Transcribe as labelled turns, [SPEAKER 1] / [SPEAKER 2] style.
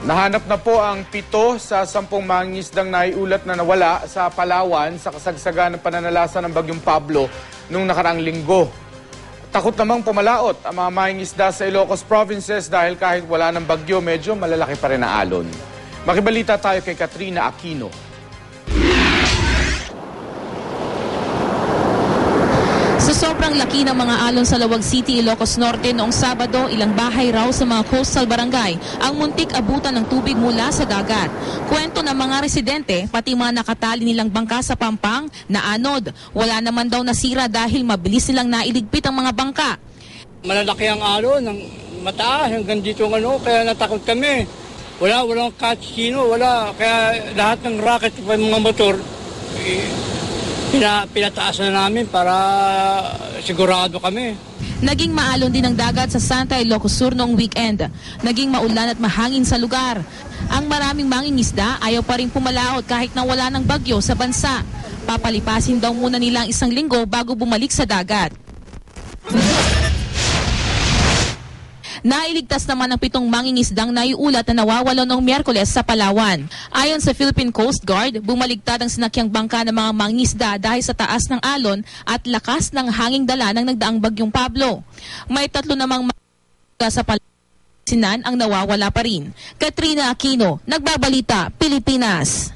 [SPEAKER 1] Nahanap na po ang 7 sa 10 mangingisdang naiulat na nawala sa Palawan sa kasagsagan ng pananalasa ng Bagyong Pablo noong nakaraang linggo. Takot namang pumalaot ang mga mangingisda sa Ilocos Provinces dahil kahit wala ng bagyo, medyo malalaki pa rin ang alon. Makibalita tayo kay Katrina Aquino.
[SPEAKER 2] Sa sobrang laki ng mga alon sa Lawag City, Ilocos Norte noong Sabado, ilang bahay raw sa mga coastal barangay ang muntik abutan ng tubig mula sa dagat. Kwento ng mga residente, pati mga nakatali nilang bangka sa pampang na anod. Wala naman daw nasira dahil mabilis silang nailigpit ang mga bangka.
[SPEAKER 3] Malalaki ang alon, ng mataas hanggang dito kaya natakot kami. Walang catch sino, wala. Kaya lahat ng rocket at mga motor, pinataas na namin para sigurado kami.
[SPEAKER 2] Naging maalon din ang dagat sa Santa Ilocos Sur noong weekend. Naging maulan at mahangin sa lugar. Ang maraming mangingisda ayaw pa rin pumalaot kahit na wala ng bagyo sa bansa. Papalipasin daw muna nila ang 1 linggo bago bumalik sa dagat. Nailigtas naman ang 7 mangingisdang naiulat na nawawala noong Miyerkules sa Palawan. Ayon sa Philippine Coast Guard, bumaligtad ang sinakyang bangka ng mga mangingisda dahil sa taas ng alon at lakas ng hanging dala ng nagdaang Bagyong Pablo. May 3 namang mangingisda sa Palawan ang nawawala pa rin. Katrina Aquino, Nagbabalita, Pilipinas.